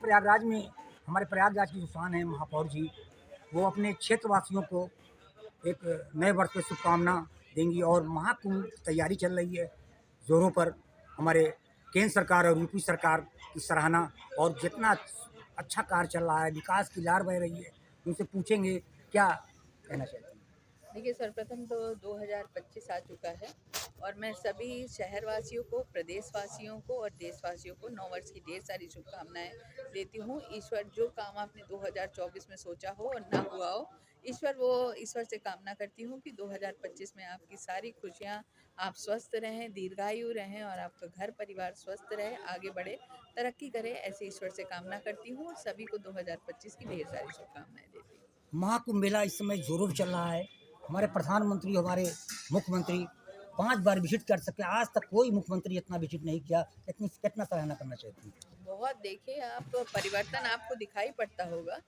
प्रयागराज में हमारे प्रयागराज की जो शान है महापौर जी, वो अपने क्षेत्रवासियों को एक नए वर्ष की शुभकामना देंगी और महाकुंभ की तैयारी चल रही है ज़ोरों पर। हमारे केंद्र सरकार और यूपी सरकार की सराहना और जितना अच्छा कार्य चल रहा है, विकास की लहर बह रही है, उनसे पूछेंगे क्या कहना चाहती हैं। देखिए, सर्वप्रथम तो 2025 आ चुका है और मैं सभी शहरवासियों को, प्रदेशवासियों को और देशवासियों को नव वर्ष की ढेर सारी शुभकामनाएं देती हूँ। ईश्वर जो काम आपने 2024 में सोचा हो और ना हुआ हो, ईश्वर से कामना करती हूँ कि 2025 में आपकी सारी खुशियाँ, आप स्वस्थ रहें, दीर्घायु रहें और आपका घर परिवार स्वस्थ रहे, आगे बढ़े, तरक्की करे, ऐसे ईश्वर से कामना करती हूँ और सभी को 2025 की ढेर सारी शुभकामनाएं देती हूँ। महाकुंभ मेला इस समय जोरों चल रहा है। हमारे प्रधानमंत्री, हमारे मुख्यमंत्री 5 बार विजिट कर सके, आज तक कोई मुख्यमंत्री इतना विजिट नहीं किया। इतनी कितना सराहना करना चाहती हैं। बहुत देखिए, आप परिवर्तन आपको दिखाई पड़ता होगा।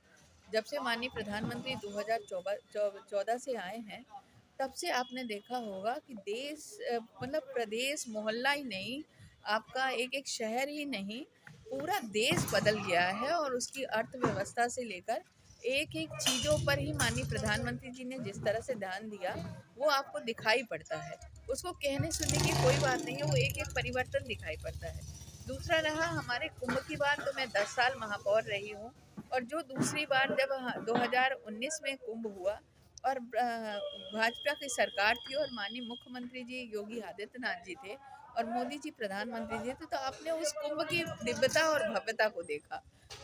जब से माननीय प्रधानमंत्री 2014 से आए हैं, तब से आपने देखा होगा कि देश मतलब प्रदेश मोहल्ला ही नहीं, आपका एक एक शहर ही नहीं, पूरा देश बदल गया है और उसकी अर्थव्यवस्था से लेकर एक एक चीज़ों पर ही माननीय प्रधानमंत्री जी ने जिस तरह से ध्यान दिया, वो आपको दिखाई पड़ता है। उसको कहने सुनने की कोई बात नहीं है, वो एक एक परिवर्तन दिखाई पड़ता है। दूसरा रहा हमारे कुंभ की बात, तो मैं 10 साल महापौर रही हूँ और जो दूसरी बार जब 2019 में कुंभ हुआ और भाजपा की सरकार थी और माननीय मुख्यमंत्री जी योगी आदित्यनाथ जी थे और मोदी जी प्रधानमंत्री जी थे, तो आपने उस कुंभ की दिव्यता और भव्यता को देखा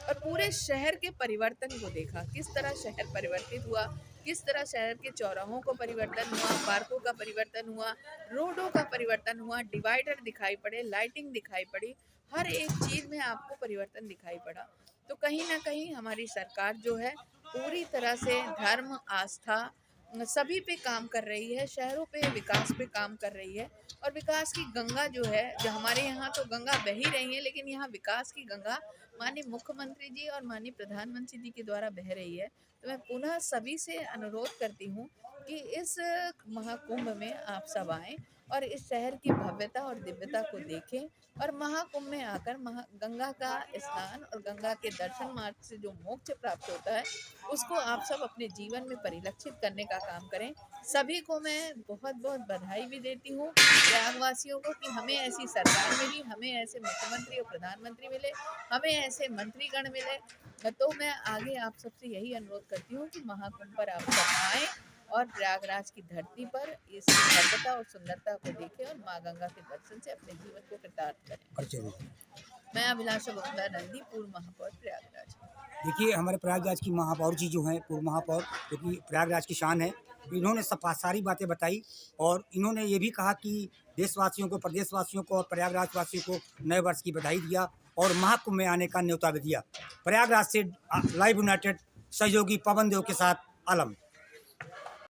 और पूरे शहर के परिवर्तन को देखा, किस तरह शहर परिवर्तित हुआ, किस तरह शहर के चौराहों को परिवर्तन हुआ, पार्कों का परिवर्तन हुआ, रोडों का परिवर्तन हुआ, डिवाइडर दिखाई पड़े, लाइटिंग दिखाई पड़ी, हर एक चीज़ में आपको परिवर्तन दिखाई पड़ा। तो कहीं न कहीं हमारी सरकार जो है पूरी तरह से धर्म, आस्था सभी पे काम कर रही है, शहरों पे विकास पे काम कर रही है और विकास की गंगा जो है, जो हमारे यहाँ तो गंगा बह ही रही है, लेकिन यहाँ विकास की गंगा माननीय मुख्यमंत्री जी और माननीय प्रधानमंत्री जी के द्वारा बह रही है। तो मैं पुनः सभी से अनुरोध करती हूँ कि इस महाकुंभ में आप सब आएँ और इस शहर की भव्यता और दिव्यता को देखें और महाकुंभ में आकर गंगा का स्नान और गंगा के दर्शन मार्ग से जो मोक्ष प्राप्त होता है, उसको आप सब अपने जीवन में परिलक्षित करने का काम करें। सभी को मैं बहुत-बहुत बधाई भी देती हूँ, प्रयागवासियों को, कि हमें ऐसी सरकार मिली, हमें ऐसे मुख्यमंत्री और प्रधानमंत्री मिले, हमें ऐसे मंत्रीगण मिले। तो मैं आगे आप सबसे यही अनुरोध करती हूँ कि महाकुंभ पर आप सब आएँ और प्रयागराज की धरती पर इस भव्यता और सुंदरता को देखें और माँ गंगा के दर्शन से अपने जीवन को कृतार्थ करें। मैं अभिलाषा गुप्ता नंदी, पूर्व महापौर प्रयागराज। देखिए, हमारे प्रयागराज की महापौर जी जो हैं, पूर्व महापौर, जो कि प्रयागराज की शान है, इन्होंने सारी बातें बताई और इन्होंने ये भी कहा कि देशवासियों को, प्रदेशवासियों को और प्रयागराज वासियों को नए वर्ष की बधाई दिया और महाकुंभ में आने का न्योता भी दिया। प्रयागराज से लाइव यूनाइटेड सहयोगी पवन देव के साथ आलम।